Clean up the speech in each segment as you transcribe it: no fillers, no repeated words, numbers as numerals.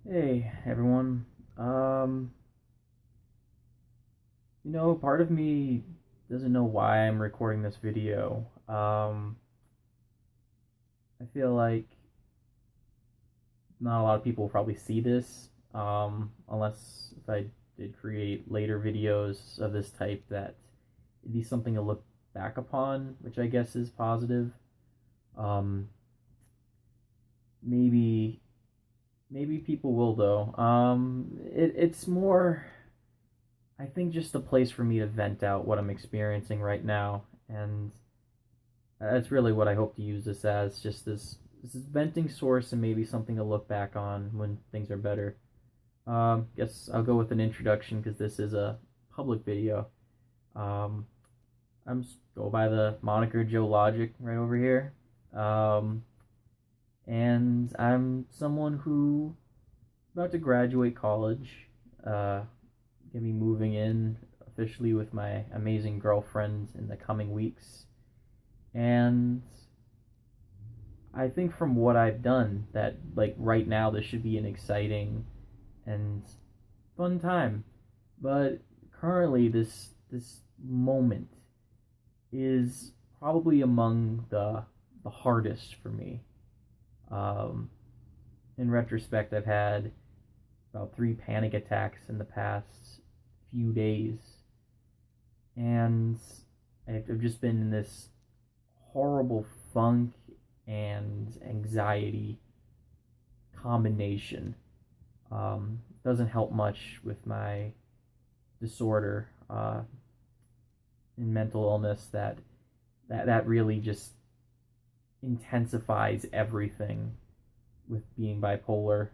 Hey everyone. Part of me doesn't know why I'm recording this video. I feel like not a lot of people will probably see this, unless if I did create later videos of this type that it'd be something to look back upon, which I guess is positive. Um, maybe maybe people will though. It's more I think just a place for me to vent out what I'm experiencing right now, and that's really what I hope to use this as, just this venting source and maybe something to look back on when things are better. Guess I'll go with an introduction because this is a public video. Um, I'm go by the moniker Joe Logic right over here, um, and I'm someone who is about to graduate college. Gonna be moving in officially with my amazing girlfriend in the coming weeks. And I think from what I've done that like right now this should be an exciting and fun time. But currently this moment is probably among the hardest for me. Um, in retrospect, I've had about 3 panic attacks in the past few days, and I've just been in this horrible funk and anxiety combination. Doesn't help much with my disorder and mental illness that really just intensifies everything with being bipolar.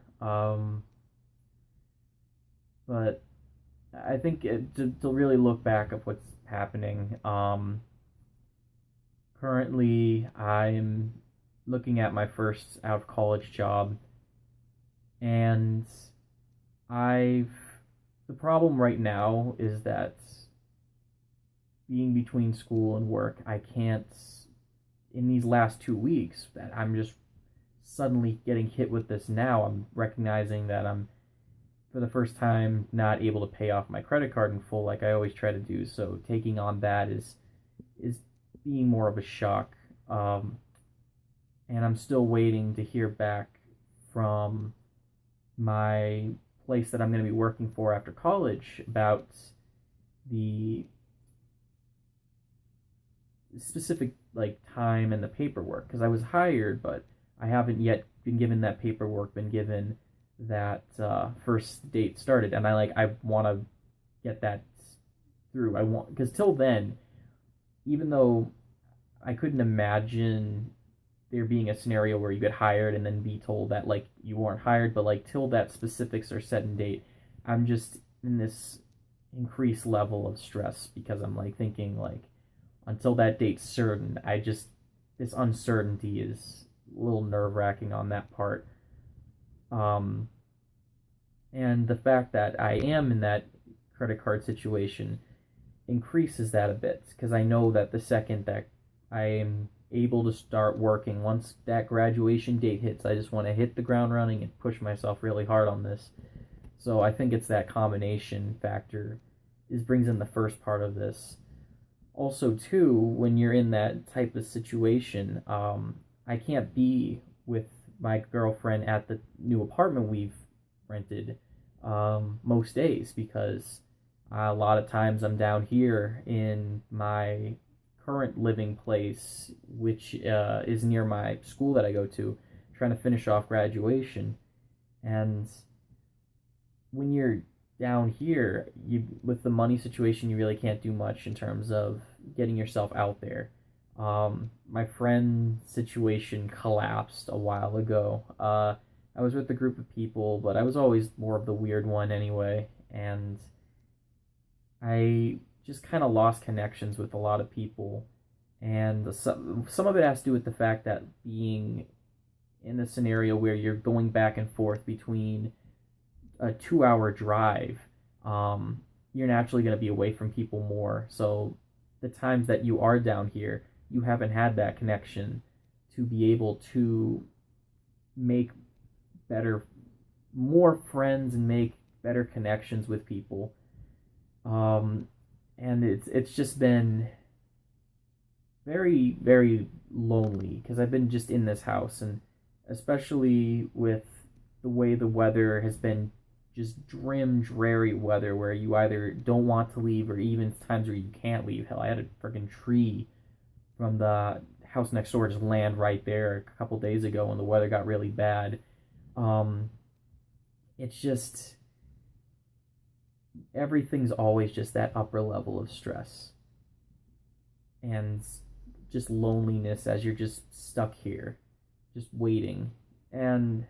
But I think to really look back at what's happening. Currently, I'm looking at my first out of college job, and I've the problem right now is that being between school and work, I can't in these last 2 weeks that I'm just suddenly getting hit with this now. I'm recognizing that I'm for the first time not able to pay off my credit card in full like I always try to do. So taking on that is being more of a shock. Um, and I'm still waiting to hear back from my place that I'm going to be working for after college about the specific like time and the paperwork because I was hired, but I haven't yet been given that paperwork, been given that first date started, and I want to get that through. I want because till then, even though I couldn't imagine there being a scenario where you get hired and then be told that like you weren't hired, but like till that specifics are set and date, I'm just in this increased level of stress because I'm like thinking like until that date's certain, I just this uncertainty is a little nerve wracking on that part. Um, and the fact that I am in that credit card situation increases that a bit because I know that the second that I am able to start working, once that graduation date hits, I just want to hit the ground running and push myself really hard on this. So I think it's that combination factor is brings in the first part of this. Also, too, when you're in that type of situation, I can't be with my girlfriend at the new apartment we've rented most days because a lot of times I'm down here in my current living place, which is near my school that I go to, trying to finish off graduation. And when you're down here, you with the money situation, you really can't do much in terms of getting yourself out there. My friend situation collapsed a while ago. I was with a group of people, but I was always more of the weird one anyway, and I just kind of lost connections with a lot of people, and some of it has to do with the fact that being in a scenario where you're going back and forth between a 2 hour drive, you're naturally going to be away from people more. So the times that you are down here, you haven't had that connection to be able to make better more friends and make better connections with people. Um, and it's just been very, very lonely because I've been just in this house, and especially with the way the weather has been, just dreary weather where you either don't want to leave or even times where you can't leave. Hell, I had a freaking tree from the house next door just land right there a couple days ago when the weather got really bad. Um, it's just everything's always just that upper level of stress and just loneliness as you're just stuck here, just waiting. And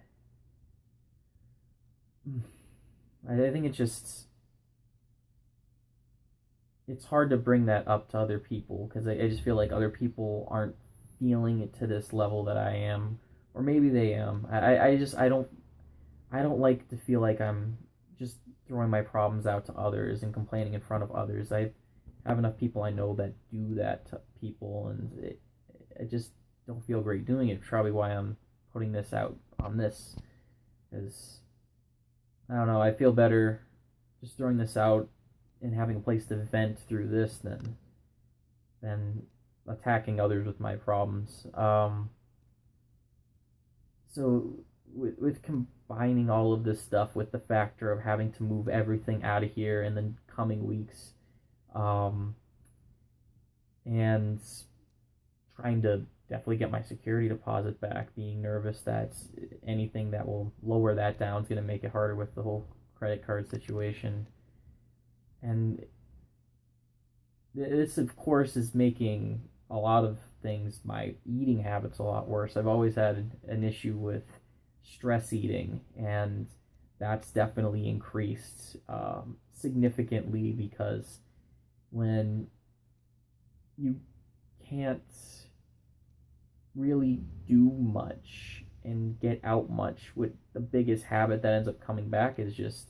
I think it's hard to bring that up to other people because I just feel like other people aren't feeling it to this level that I am, or maybe they am. I don't like to feel like I'm just throwing my problems out to others and complaining in front of others. I have enough people I know that do that to people, and I just don't feel great doing it. Probably why I'm putting this out on this is I don't know. I feel better just throwing this out and having a place to vent through this than attacking others with my problems. So with combining all of this stuff with the factor of having to move everything out of here in the coming weeks, um, and trying to definitely get my security deposit back, being nervous that anything that will lower that down is going to make it harder with the whole credit card situation. And this, of course, is making a lot of things, my eating habits, a lot worse. I've always had an issue with stress eating, and that's definitely increased significantly because when you can't really do much and get out much, with the biggest habit that ends up coming back is just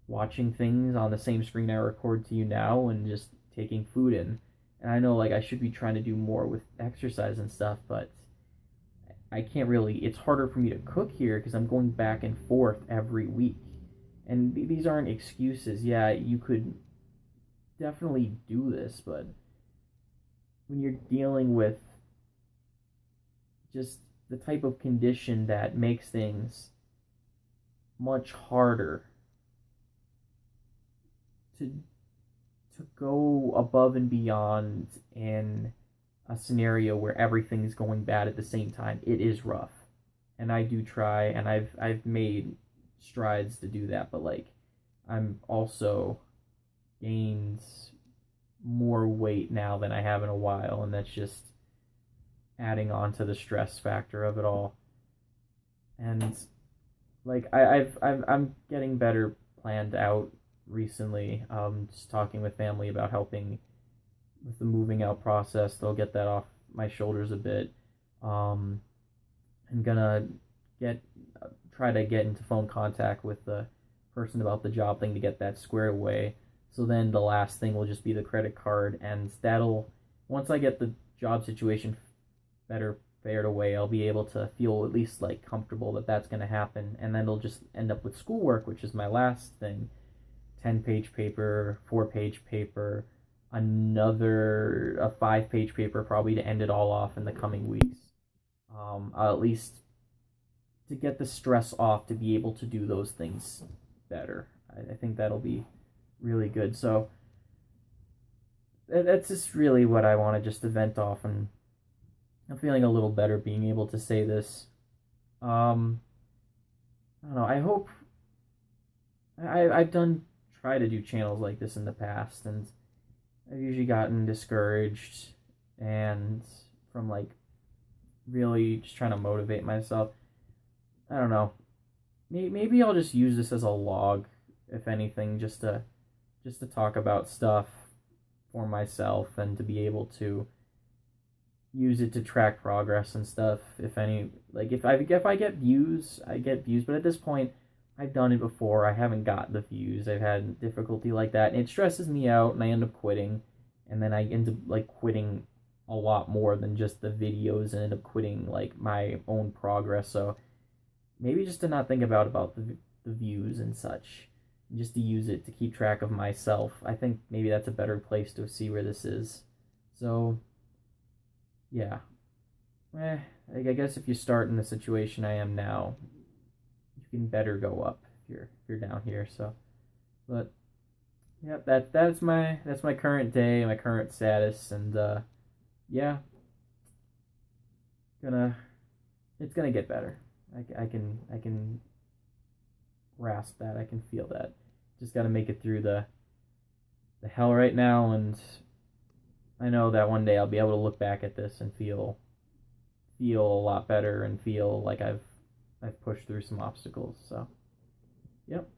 watching things on the same screen I record to you now and just taking food in. And I know like I should be trying to do more with exercise and stuff, but I can't really. It's harder for me to cook here because I'm going back and forth every week. And these aren't excuses. Yeah, you could definitely do this, but when you're dealing with just the type of condition that makes things much harder to go above and beyond in a scenario where everything's going bad at the same time, it is rough. And I do try, and I've made strides to do that, but like I'm also gained more weight now than I have in a while, and that's just adding on to the stress factor of it all. And like I'm getting better planned out recently. Just talking with family about helping with the moving out process. They'll get that off my shoulders a bit. Um, I'm gonna get try to get into phone contact with the person about the job thing to get that squared away. So then the last thing will just be the credit card, and that'll once I get the job situation better fared away, I'll be able to feel at least like comfortable that that's going to happen, and then it'll just end up with schoolwork, which is my last thing. 10-page paper, 4-page paper, another a 5-page paper probably to end it all off in the coming weeks. I'll at least to get the stress off to be able to do those things better. I think that'll be really good. So that's just really what I want to just to vent off, and I'm feeling a little better being able to say this. Um, I don't know. I hope I've done try to do channels like this in the past, and I've usually gotten discouraged and from like really just trying to motivate myself. I don't know. Maybe I'll just use this as a log, if anything, just to talk about stuff for myself and to be able to use it to track progress and stuff. If any, like if I get views, I get views. But at this point, I've done it before. I haven't got the views. I've had difficulty like that, and it stresses me out, and I end up quitting. And then I end up like quitting a lot more than just the videos, and end up quitting like my own progress. So maybe just to not think about the views and such, just to use it to keep track of myself. I think maybe that's a better place to see where this is. So yeah, I guess if you start in the situation I am now, you can better go up if you're down here. So, but yeah, that's my current day, my current status, and yeah, gonna it's gonna get better. I can grasp that. I can feel that. Just got to make it through the hell right now, and I know that one day I'll be able to look back at this and feel a lot better and feel like I've pushed through some obstacles. So, yep,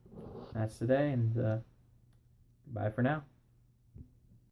that's today, and goodbye for now.